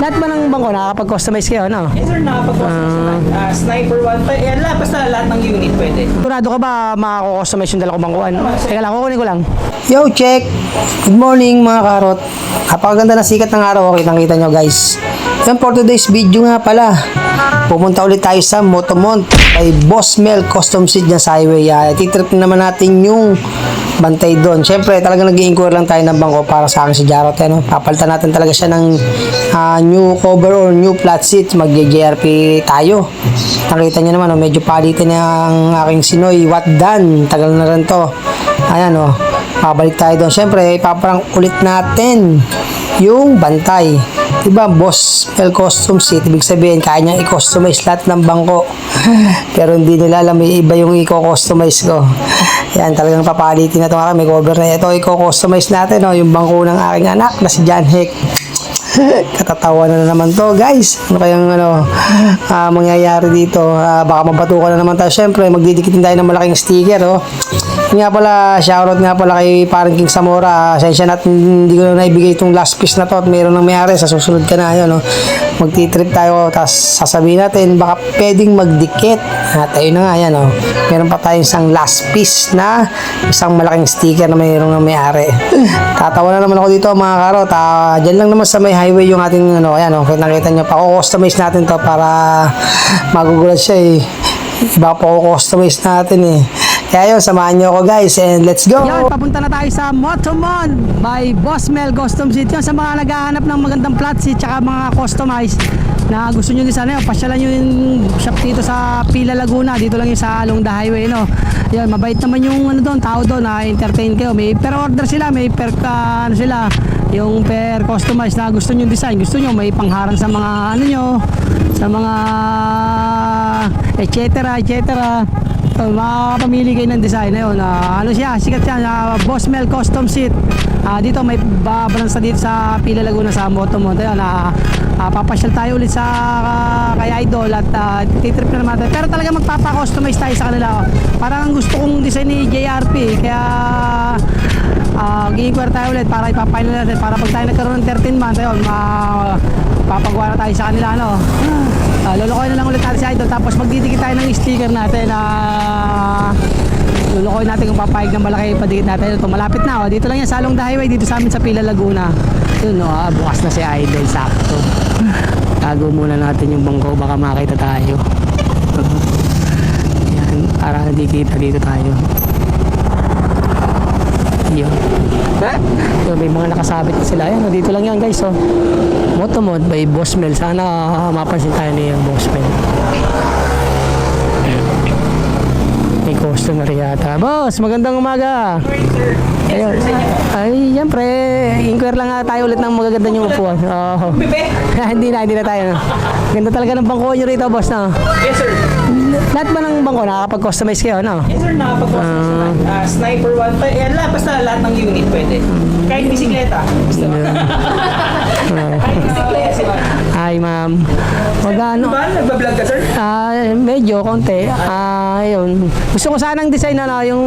Lahat ba ng bangko nakakapag-customize kayo, no? Yes sir, nakapag-customize. Sniper 1, basta lahat ng unit pwede. Sigurado ka ba makako-customize yung dala ko bangkuan? Teka lang, kukunin ko lang. Yo, check! Good morning mga karot. Napakaganda na sikat ng araw, kitang-kita nyo guys. Yan for today's video nga pala. Pupunta ulit tayo sa Motomont kay Boss Mel Custom Seat dyan sa highway. Titrip naman natin yung bantay doon. Siyempre, talagang nag-i-inquire lang tayo ng bangko para sa akin si Jarot. Papalitan natin talaga siya ng new cover or new flat seat. Mag-JRP tayo. Nakita nyo naman, medyo palitin ang aking Sinoy What Done. Tagal na rin to. Ayan, pabalik tayo doon. Siyempre, ipaparang ulit natin yung bantay. Diba, Boss Mel Custom Seat, ibig sabihin, kaya niya i-customize lahat ng bangko. Pero hindi nila alam, iba yung i-customize ko. Yan, talagang papalitin na ito. May cover na ito. I-customize natin, yung bangko ng aking anak na si John Heck. Katatawa na naman to, guys. Ano kayang mangyayari dito? Baka mabatukan na naman tayo. Siyempre, magdidikitin tayo ng malaking sticker. Yun nga pala, shoutout nga pala kay parang King Samora. Sensya natin, hindi ko na naibigay itong last piece na to at mayroon ng mayari. Sa susunod ka na yun. Magti-trip tayo, tapos sasabihin natin baka pwedeng magdikit. At ayun na nga yan. Meron pa tayong isang last piece na isang malaking sticker na mayroon ng mayari. Tatawa na naman ako dito mga karot. Dyan lang naman sa may highway yung ating nakita nyo pa. Customize natin to para magugulat siya Iba pa customize natin Kaya yun, samahan nyo ako guys and let's go! Yan, papunta na tayo sa Motomont by Boss Mel Custom Seat. Yan, sa mga naghahanap ng magandang flat seat tsaka mga customized na gusto nyo din sana pasyalan nyo yung shop dito sa Pila Laguna. Dito lang yung sa along the highway Yan, mabait naman yung doon, tao doon na entertain kayo. May per order sila, may per sila yung per customized na gusto nyo design. Gusto nyo may pangharang sa mga sa mga etc. Makakapamili kayo ng design na yun. Siya, sikat yan, Boss Mel Custom Seat. Dito may babalansa dito sa Pila Laguna sa Motomont. Papasyal tayo ulit sa kay Idol at titrip na naman tayo. Pero talaga magpapa-customize tayo sa kanila. Parang gusto kong design ni JRP. Kaya gi-inquire tayo ulit para ipapain natin. Para pag tayo nagkaroon ng 13 month, papagawa na tayo sa kanila. Lulukoy na lang ulit natin si Idol. Tapos magdidikit tayo ng sticker natin. Lulukoy natin kung papayag na malaki padikit natin. Ito, malapit na. Dito lang yan sa along the highway. Dito sa amin sa Pila Laguna. Yun, bukas na si Idol. Sakto. Tago muna natin yung bangko. Baka makita tayo. Yan, para hindi kita dito tayo. Yun. May mga nakasabit na sila. Yan, dito lang yan guys. Motomont by Boss Mel. Sana mapansin tayo niya Boss Mel. May customer yata. Boss, magandang umaga. Ayun. Ay, siyempre, inquire lang tayo ulit ng magaganda yung upuan. Hindi na tayo. Ganda talaga ng bangko nyo rito, boss, Yes sir. Lahat ba ng bangko nakakapag-customize kayo, Yes sir, nakapag-customize. Sniper 1, basta lahat ng unit pwede. Kahit bisikleta. Gusto mo? Kahit bisikleta. Hi, ma'am. Magano? Diba? Nagbablog ka sir? Medyo, konti. Ayun. Gusto ko sanang design yung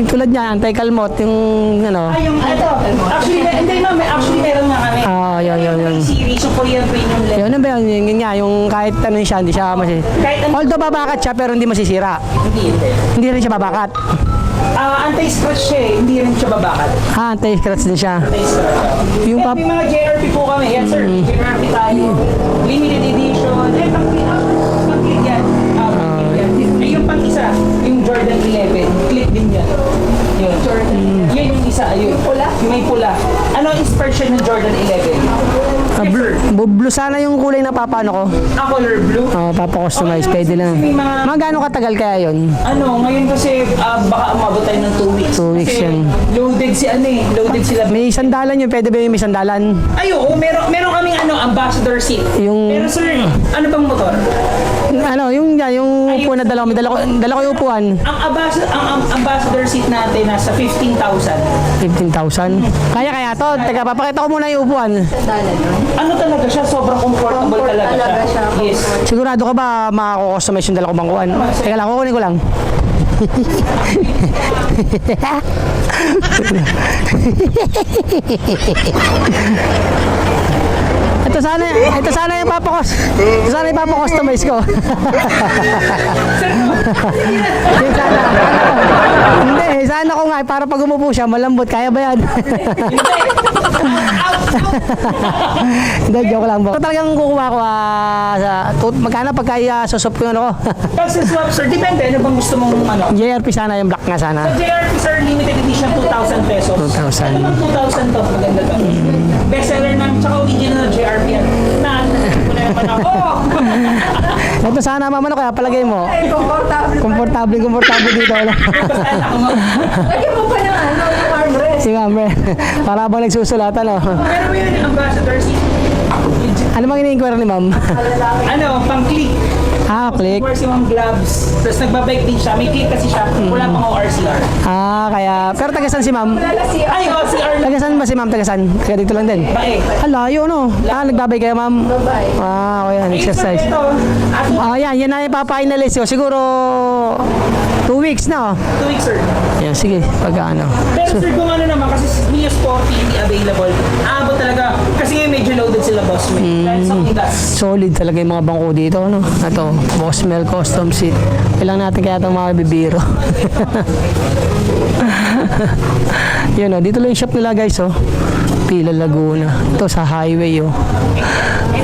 tulad niya, anti-kalmot, yung Yung ito. Actually, hindi ma'am. Actually, meron nga kami. Yun. Series, yung Korean Premium Leather. Yun ba yun? Yun nga, yung kahit siya, hindi siya masisira. Although babakat siya, pero hindi masisira. Hindi rin siya babakat. Anti-scratch siya hindi rin siya babakat. Anti-scratch din siya. Anti-scratch. Yung may mga JRP po kami. Yes sir, JRP tayo. Limited edition. Pang-click yan. Yung pang-isa, yung Jordan 11. Click din yan. Yun. Yan yung isa. Yun. Pula? Yung may pula. Ano inspiration ng Jordan 11? Blue sana yung kulay na papano ko. Color blue? Papa-customize. Pwede lang. Mga gano'ng katagal kaya yun? Ngayon kasi baka umabot tayo ng 2 weeks. 2 weeks yan. Loaded loaded sila. May sandalan yun. Pwede ba yung may sandalan? Ay, oo. Meron kaming ambassador seat. Pero sir, ano bang motor? Yung upuan na dala ko yung upuan. Ang ambassador seat natin nasa 15,000. 15,000? Kaya to. Teka, papakita ko muna yung upuan. Ano talaga siya? Sobrang comfortable talaga siya. Yes. Sigurado ka ba makako-customize yung dala ko bangkuan? Teka lang, kukunin ko lang. ito sana yung customize ko. Yung sana ko nga, para pag umupo siya, malambot, kaya ba yan? Hindi, joke lang po. Talagang kukuha ko, magkano pagka susop ko yun ako? Pag sa swap, sir, depende. Ano bang gusto mong ano? JRP sana, yung black nga sana. Sa JRP, sir, limited edition, 2,000 pesos. 2,000. Ito bang 2,000 to? Maganda to. Bestseller ng, tsaka original na JRP yan. Wala naman ako. Ito sana, mama, ano kaya palagay mo? Komportable. Komportable dito. Lagyan mo pa ng ano, yung armrest. Sige, ma'am. Para bang nagsusulatan, no? Pero mo yun, ambassador seat. Ano bang ini-inquire ni ma'am? Ano, pang click. Click. Wears yung gloves. Tapos nagbabike din siya. May click kasi siya. Wala pang ORCR. Kaya, pero tagasan si ma'am? Ay, ORCR lang. Tagasan ba si ma'am? Tagasan? Kaya dito lang din? Bae. Layo, no? Nagbabay kayo, ma'am? Babae. Okay, yan, exercise. Ito, ako, Yan na yung papahinalis ko. Siguro, 2 weeks na, oh. 2 weeks, sir. Yan, sige, pag ano. Pero sir, kung ano naman, kasi Mio Sporty hindi available. Aabot talaga, kasi ngayon medyo loaded sila, boss. Dahil sa Ondas. Solid talaga yung mga bangko dito, no? Ito, Bosmel Custom Seat. Kailang natin kaya itong mga bibiro. Yun, oh. Dito lang yung shop nila, guys, oh. Pila Laguna. Ito sa highway, oh.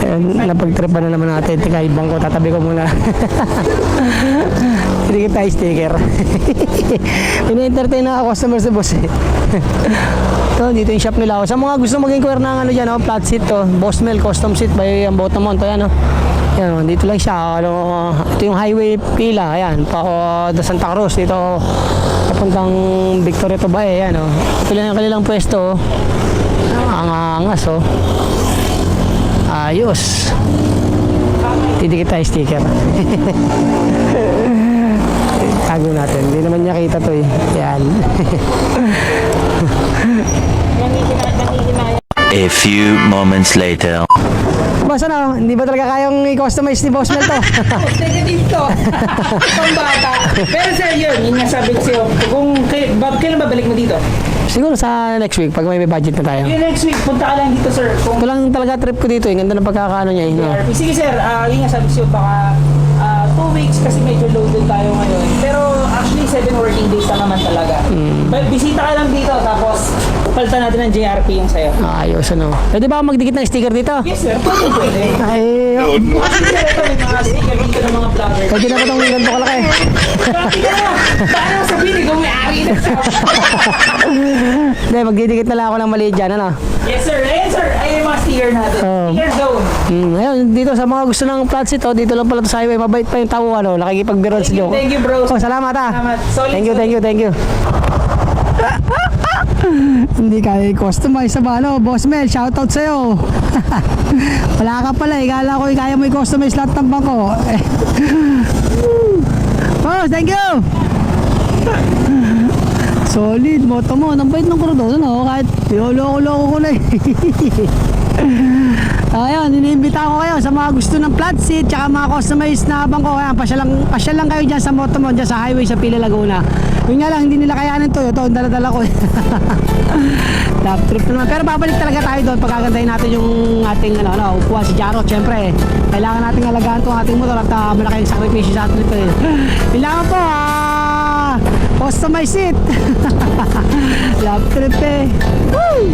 Ayan, napagtripan na naman natin. Teka, ibang ko, tatabi ko muna. Hindi kita sticker. Ina-entertain na ako customer sa boss, eh. Ito, dito yung shop nila. Sa mga gusto mag-inquire ng ano dyan, oh, flat seat to. Bosmel Custom Seat by Botamon. Ito, yan, oh. Yan, oh, dito lang siya. Ano, ito yung highway pila. Ayan, pa Santa Cruz. Dito, papuntang Victoria to Bae. Yan, oh. Ito lang yung kanilang pwesto, oh. Ang angas, oh. Ayos. Didikit tayo sticker. Tago natin. Hindi naman niya kita to, eh. Yan. A few moments later. Boss, ano? Hindi ba talaga kayang i-customize ni Boss Mel to? Negative to. Pambata. Pero sir, yun nga sabi ko sa'yo. Kung kailan ba balik mo dito? Siguro sa next week, pag may budget na tayo. Yung next week, punta ka lang dito, sir. Kung Ito lang talaga trip ko dito, eh. Ganda ng pagkakaano niya, eh. No? JRP. Sige, sir. Yun nga sabi ko sa'yo, baka 2 weeks kasi medyo loaded tayo ngayon. Pero actually, 7 working days na naman talaga. But bisita ka lang dito, tapos palitan natin ng JRP yung sa'yo. Ayos, ano? Pwede ba ako magdikit ng sticker dito? Yes, sir. Pwede. Ay, Kasi sir, ito may mga sticker dito ng mga vlogger. pwede na ba itong ganito kalaki? Grabe ka na! Paano mo sabihin, ikaw may-ari na siya? Hindi, magdidikit na lang ako ng maliit dyan, ano? Yes, sir. Ayan, sir. Ayan yung mga sticker natin. Sticker zone. Ayun, dito sa mga gusto ng flat seat, oh, dito lang pala to sa highway. Mabait pa yung tao, ano? Nakikipagbiron sa joke. Thank you, bro. Oh, salamat, ah. Salamat. Solid, Thank you. Hindi kaya i-customize sa ano, Boss Mel, shoutout sa'yo. Wala ka pala, ikala ko kaya mo i-customize lahat ng bangko. Boss, thank you! Solid, moto mo, ang bait ng kurdo, ano, kahit loko-loko ko na eh. Ayun, iniimbita ko kayo sa mga gusto ng flat seat tsaka mga customized na bangko. Ayan, pasyal lang kayo dyan sa Motomon, dyan sa highway sa Pila Laguna. Yun nga lang, hindi nila kayanin to. Ito, ang dala-dala ko. Love trip naman. Pero babalik talaga tayo doon pagkagandahin natin yung ating upuan si Jaro. Siyempre, kailangan natin alagaan itong ating motor at malaking sakripisyo sa atin ito. Kailangan po, customize it. Love trip, eh. Woo!